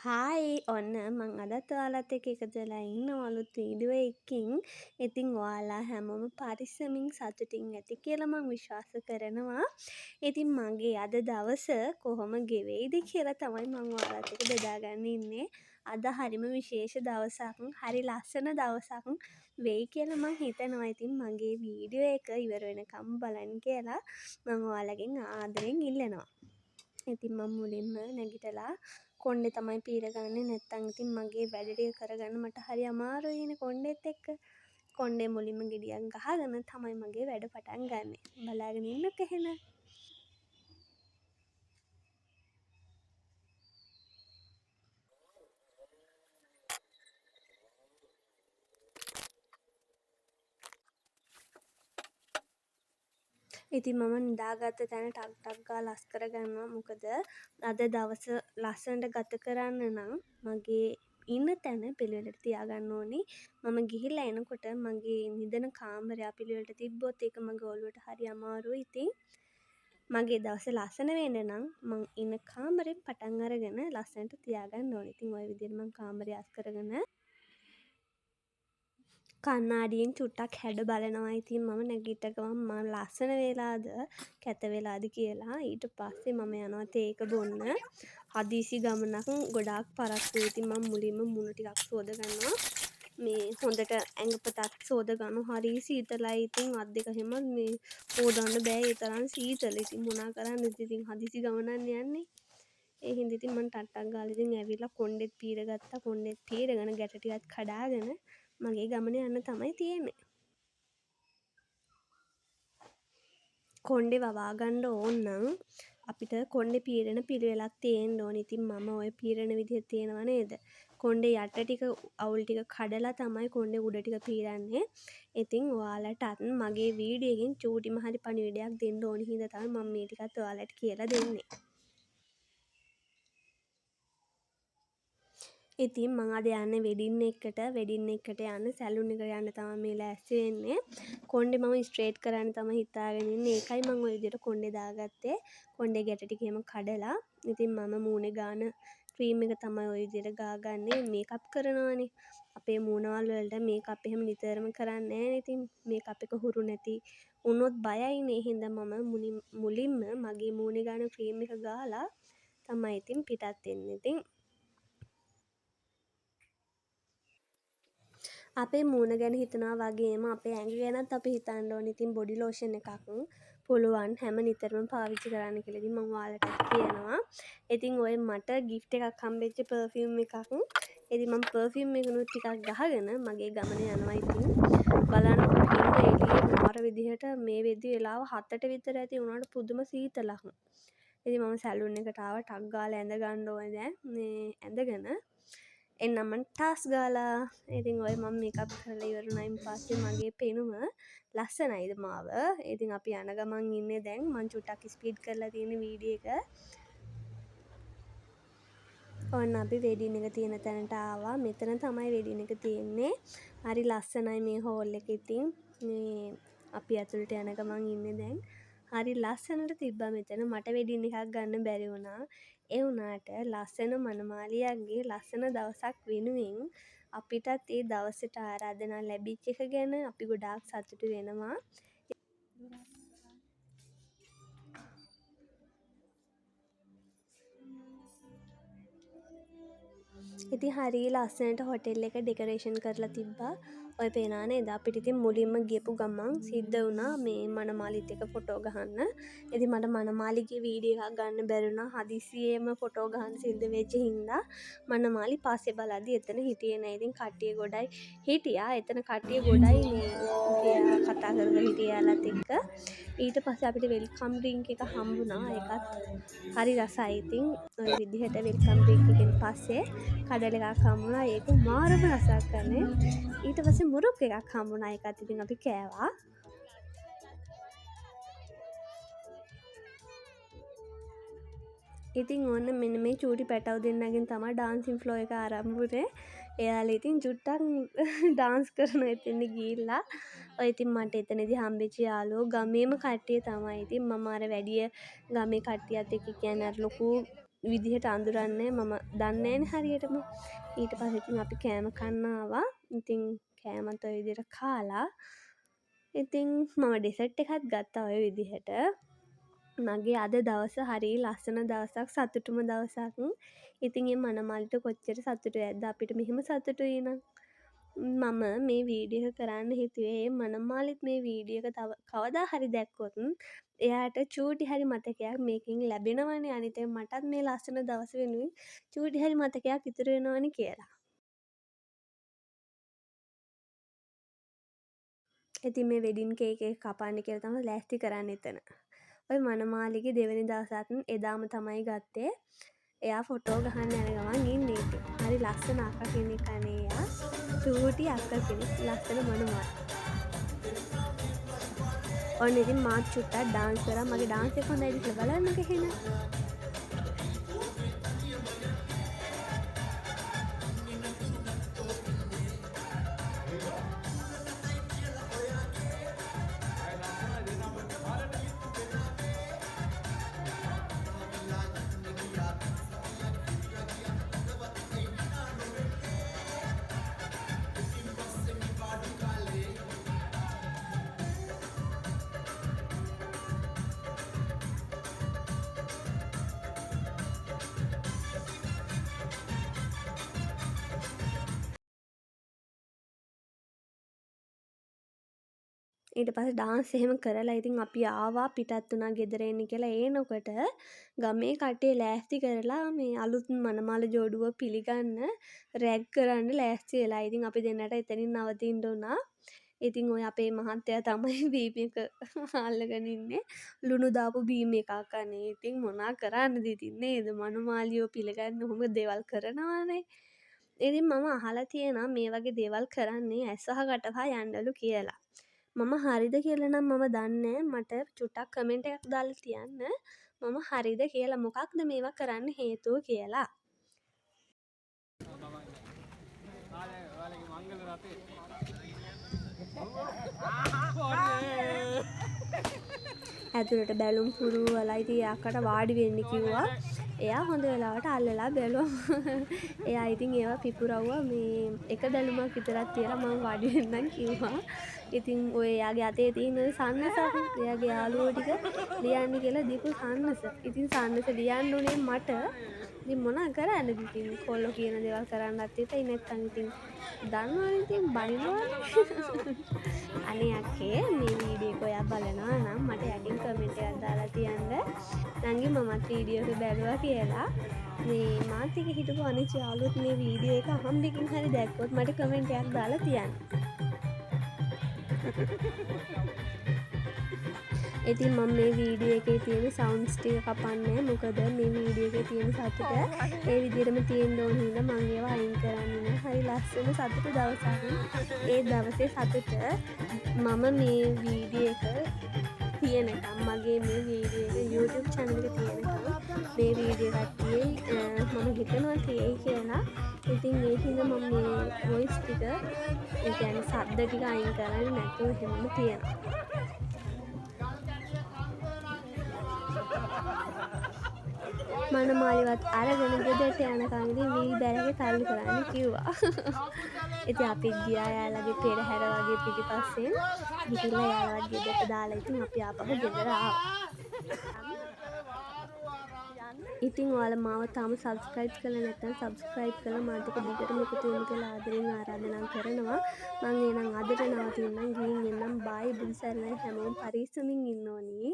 Hi ඔන්න මං අදත් ඔයාලත් එක්ක එකතු වෙලා ඉන්නවා අලුත් වීඩියෝ එකකින්. ඉතින් ඔයාලා හැමෝම පරිස්සමින් සතුටින් ඇති කියලා මං විශ්වාස කරනවා. ඉතින් මගේ අද දවස කොහොම ගෙවෙයිද කියලා තමයි මං ඔයාලත් එක්ක බෙදාගන්න ඉන්නේ. අද හරිම විශේෂ දවසක්, හරි ලස්සන දවසක් වෙයි කියලා මං හිතනවා. ඉතින් මගේ වීඩියෝ එක ඉවර වෙනකම් බලන්න කියලා මං ඔයාලගෙන් ආදරෙන් ඉල්ලනවා. ඉතින් මම මුලින්ම නැගිටලා කොණ්ඩේ තමයි පීරගන්නේ. නැත්තම් ඉතින් මගේ වැඩ ටික කරගන්න මට හරි අමාරුයිනේ කොණ්ඩෙත් එක්ක. කොණ්ඩේ මුලින්ම ගෙඩියක් ගහගෙන තමයි මගේ වැඩ පටන් ගන්නෙ. බලාගෙන ඉන්නකෝ එහෙනම්. ඉතින් මම නිදාගත්ත තැන ටක් ටක් ගාලා අස් කරගන්නවා. මොකද අද දවස ලස්සනට ගත කරන්න නම් මගේ ඉන්න තැන පිළිවෙලට තියාගන්න ඕනි. මම ගිහිල්ලා එනකොට මගේ නිදන කාමරය පිළිවෙලට තිබ්බොත් ඒක මගේ ඔළුවට හරි අමාරුයි. ඉතින් මගේ දවස ලස්සන වෙන්න නම් මං ඉන්න කාමරෙන් පටන් අරගෙන ලස්සනට තියාගන්න ඕනේ. ඉතින් ওই විදිහට මං කාමරය අස් කරගෙන කණ්ණාඩියෙන් චුට්ටක් හැඩ බලනවා. ඉතින් මම නැගිට ගමන් මම ලස්සන වෙලාද කැත වෙලාද කියලා. ඊට පස්සේ මම යනවා තේ එක බොන්න. හදිසි ගමනක් ගොඩාක් පරක්කුයි. ඉතින් මම මුලින්ම මුණ ටිකක් සෝද ගන්නවා. මේ හොඳට ඇඟපතත් සෝද ගන්නවා. හරි සීතලයි. ඉතින් අත් දෙක හැම මේ හොදන්න බෑ. ඒ තරම් සීතල. ඉතින් මොනා කරන්නද? ඉතින් හදිසි ගමනක් යන්නේ. ඒ හින්දා ඉතින් මම ටට්ටක් ගාලා ඉතින් ඇවිල්ලා කොණ්ඩෙත් පීරගත්තා. කොණ්ඩෙත් පීරගෙන ගැට ටිකක් කඩාගෙන මගේ ගමන යන්න තමයි තියෙන්නේ. කොණ්ඩේ වවා ගන්න ඕන නම් අපිට කොණ්ඩේ පීරන පිළිවෙලක් තියෙන්න ඕනේ. ඉතින් මම ඔය පීරන විදිහ තියෙනව නේද? කොණ්ඩේ යට ටික අවුල් ටික කඩලා තමයි කොණ්ඩේ උඩ ටික පීරන්නේ. ඉතින් ඔයාලටත් මගේ වීඩියෝ එකෙන් චූටිම හරි පණිවිඩයක් දෙන්න ඕනි හින්දා තමයි මම මේ ටිකත් ඔයාලට කියලා දෙන්නේ. ඉතින් මං අද යන්නේ වෙඩින් එකට යන්න සැලුන් එකට යන්න තමයි මේ ලෑස්ති වෙන්නේ. කොණ්ඩේ මම ස්ට්‍රේට් කරන්න තමයි හිතාගෙන ඉන්නේ. ඒකයි මං ওই විදිහට කොණ්ඩේ දාගත්තේ. කොණ්ඩේ ගැට ටික එහෙම කඩලා. ඉතින් මම මූණේ ගාන ක්‍රීම් එක තමයි ওই විදිහට ගාගන්නේ. මේකප් කරනවනේ. අපේ මූණවල් වලට මේකප් එහෙම නිතරම කරන්නේ නැහැ. ඉතින් මේකප් එක හුරු නැති වුණොත් බයයිනේ. ඒ හින්දා මම මුලින්ම මගේ මූණේ ගාන ක්‍රීම් එක ගාලා තමයි ඉතින් පිටත් වෙන්නේ. ඉතින් අපේ මූණ ගැන හිතනවා වගේම අපේ ඇඟ ගැනත් අපි හිතන්න ඕනේ. ඉතින් බොඩි ලෝෂන් එකක් පුළුවන් හැම නිතරම පාවිච්චි කරන්න කියලා ඉතින් මම ඔයාලට කියනවා. ඉතින් ඔය මට ගිෆ්ට් එකක් හම්බෙච්ච පර්ෆියුම් එකක්. ඉතින් මම පර්ෆියුම් එකනුත් ටිකක් ගහගෙන මගේ ගමන යනවා. ඉතින් බලන්නකො හිම එළියේ මාර විදිහට මේ වෙද්දි වෙලාව 7ට විතර ඇති වුණාට පුදුම සීතලක්. ඉතින් මම සැලුන් එකට ආවා. ටක් ගාලා ඇඳ ගන්න ඕනේ දැන්. මේ ඇඳගෙන එන්නම් මං ටාස් ගාලා. ඉතින් ඔය මම මේකප් කරලා ඉවරුණායින් පස්සේ මගේ පෙනුම ලස්සනයිද මාව. ඉතින් අපි යන ගමන් ඉන්නේ දැන් මං චුට්ටක් ස්පීඩ් කරලා තියෙන වීඩියෝ එක. ඔන්න අපි වෙඩින් එක තියෙන තැනට ආවා. මෙතන තමයි වෙඩින් එක තියෙන්නේ. හරි ලස්සනයි මේ හෝල් එක. ඉතින් මේ අපි ඇතුළට යන ගමන් ඉන්නේ දැන්. හරි ලස්සනට තිබ්බා මෙතන. මට වෙඩින් එකක් ගන්න බැරි වුණා. ඒ වුණාට ලස්සන මනමාලියක්ගේ ලස්සන දවසක් වෙනුවෙන් අපිටත් ඒ දවසට ආරාධනා ලැබිච්ච එක ගැන අපි ගොඩාක් සතුටු වෙනවා. ඉතින් හරි ලස්සනට හොටෙල් එක ඩෙකරේෂන් කරලා තිබ්බා. ඔය පේනවා නේද? අපිට ඉතින් මුලින්ම ගියපු ගමන් සිද්ධ වුණා මේ මනමාලිත් එක්ක ෆොටෝ ගහන්න. ඉතින් මට මනමාලිගේ වීඩියෝ එකක් ගන්න බැරි වුණා. හදිසියෙම ෆොටෝ ගහන්න සිද්ධ වෙච්ච හින්දා මනමාලි පස්සේ බලද්දි එතන හිටියේ නෑ. ඉතින් කට්ටිය ගොඩයි හිටියා. එතන කට්ටිය ගොඩයි මේ කතා කරගෙන හිටියා යාළුවත් එක්ක. ඊට පස්සේ අපිට වෙල්කම් ඩ්‍රින්ක් එක හම්බුණා. ඒකත් හරි රසයි. ඉතින් ඔය විදිහට වෙල්කම් ඩ්‍රින්ක් එකෙන් පස්සේ කඩල එකක් හම්බුණා. ඒක මාරම රසක් කනේ. ඊට පස්සේ මුරුක් එකක් හම්බුණා. ඒකත් ඉතින් අපි කෑවා. ඉතින් ඕන්න මෙන්න මේ චූටි පැටව් දෙන්නගෙන් තමයි ඩාන්සින් ෆ්ලෝ එක ආරම්භ වුනේ. එයාලා ඉතින් චුට්ටක් ඩාන්ස් කරනවා එතන ගිහිල්ලා. ඔය ඉතින් මට එතනදී හම්බෙච්ච යාළුවෝ ගමේම කට්ටිය තමයි. ඉතින් මම අර වැඩිය ගමේ කට්ටියත් එක්ක කියන්නේ අර ලොකු විදිහට අඳුරන්නේ මම දන්නේ නැහැ හරියටම. ඊට පස්සේ ඉතින් අපි කෑම කන්න ආවා. ඉතින් කෑමත් ඔය විදිහට කාලා ඉතින් මම ඩෙසර්ට් එකත් ගත්තා ඔය විදිහට. මගේ අද දවස හරි ලස්සන දවසක් සතුටුම දවසක්. ඉතින් මේ මනමාලිට කොච්චර සතුටුයිද අපිට මෙහෙම සතුටුයි නම්. මම මේ වීඩියෝ එක කරන්න හිතුවේ මනමාලිත් මේ වීඩියෝ එක තව කවදා හරි දැක්කොත් එයාට චූටි හරි මතකයක් මේකෙන් ලැබෙනවනේ. අනිතේ මටත් මේ ලස්සන දවස වෙනුවෙන් චූටි හරි මතකයක් ඉතුරු වෙනවනේ කියලා. ඉතින් මේ වෙඩින් කේක් එක කපන්න කියලා තමයි ලෑස්ති කරන්නේ එතන. ඔය මනමාලිගේ දෙවෙනි දවසත් එදාම තමයි ගත්තේ. එයා ෆොටෝ ගහන්න යන ගමන් ඉන්නේ ඉතින්. හරි ලස්සන අක්කා කෙනෙක් අනේ එයා. චූටි අක්කා කෙනෙක් ලස්සන මනමාලි. ඔන්න ඉතින් මාත් චුට්ටක් ඩාන්ස් කරා. මගේ ඩාන්ස් එක හොඳයිද කියලා බලන්නක එහෙනම්. ඊට පස්සේ ඩාන්ස් එහෙම කරලා ඉතින් අපි ආවා පිටත් වුණා ගෙදර එන්න කියලා. එනකොට ගමේ කට්ටිය ලෑස්ති කරලා මේ අලුත් මනමාල ජෝඩුව පිළිගන්න රැග් කරන්න ලෑස්ති වෙලා. ඉතින් අපි දෙන්නට එතනින් නවතින්න උනා. ඉතින් ඔය අපේ මහත්තයා තමයි බීම් එක අල්ලගෙන ඉන්නේ. ලුණු දාපු බීම් එකක් අනේ. ඉතින් මොනා කරන්නද ඉතින් නේද? මනමාලියෝ පිළිගන්න ඔහොම දේවල් කරනවානේ. ඉතින් මම අහලා තියෙනවා මේ වගේ දේවල් කරන්නේ ඇස් වහ කට වහ යන්නලු කියලා. මම හරිද කියලා නම් මම දන්නේ මට චුට්ටක් කමෙන්ට් එකක් දාලා තියන්න. මම හරිද කියලා මොකක්ද මේවා කරන්න හේතුව කියලා. ඇතුළට බැලුම් පුරුවලා ඉතින් එයාකට වාඩි වෙන්න කිව්වා. එයා හොඳ වෙලාවට අල්ලලා බැලුවා. එයා ඉතින් ඒවා පිපුරවුවා මේ එක බැලුමක් විතරක් තියලා මම වාඩි වෙන්නම් කිව්වා. ඉතින් ඔය එයාගේ අතේ තියෙන සන්නස එයාගේ යාළුවෝ ටික ලියන්න කියලා දීපු සන්නස. ඉතින් සන්නස ලියන්න උනේ මට. ඉතින් මොනා කරන්නද ඉතින් කොල්ලෝ කියන දේවල් කරන්නත් එපයි නැත්තම් ඉතින් දන්නවනේ ඉතින් බනිනවා. අනේ අක්කේ මේ වීඩියෝ එක ඔයා බලනවා නම් මට යටින් කමෙන්ට් එකක් දාලා තියන්න. නංගි මමත් වීඩියෝ එක බැලුවා කියලා. මේ මාත් එක්ක හිටපු අනිත් යාළුවොත් මේ වීඩියෝ එක අහම්බෙකින් හරි දැක්කොත් මට කමෙන්ට් එකක් දාලා තියන්න. ඉතින් මම මේ වීඩියෝ එකේ තියෙන සවුන්ඩ්ස් ටික කපන්නේ මොකද මේ වීඩියෝ එකේ තියෙන සතුට ඒ විදිහටම තියෙන්න ඕන හින්දා මම ඒවා අයින් කරන්නේ නැහැ. හරි ලස්සන සතුට දවසක්. ඒ දවසේ සතුට මම මේ වීඩියෝ එක තියෙනකම් මගේ මේ වීඩියෝ එක YouTube channel එක තියෙනකම් මේ වීඩියෝ එකක් තියෙයි මම හිතනවා තියෙයි කියලා. ඉතින් ඒ හින්දා මම මේ voice ටික ඒ කියන්නේ ශබ්ද ටික අයින් කරන්නේ නැතුව එහෙමම තියෙනවා. මනමාලිවත් අරගෙන ගෙදරට යනකම් ඉතින් වී බෑග් තල්ලු කරන්න කිව්වා. ඉතින් අපි ගියා යාළුවගේ පෙරහැර වගේ පිටිපස්සෙන් ගිහිල්ලා යාළුවත් ගෙදරට දාලා ඉතින් අපි ආපහු ගෙදර ආවා. ඉතින් ඔයාලා මාව තාම subscribe කරලා නැත්නම් subscribe කරලා මාත් එක්ක දිගටම එකතු වෙන්න කියලා ආදරෙන් ආරාධනා කරනවා. මම එහෙනම් අදට නවතින්නම් ගිහින් එන්නම්. බයි බුදු සරණයි හැමෝම පරිස්සමින් ඉන්න ඕනි.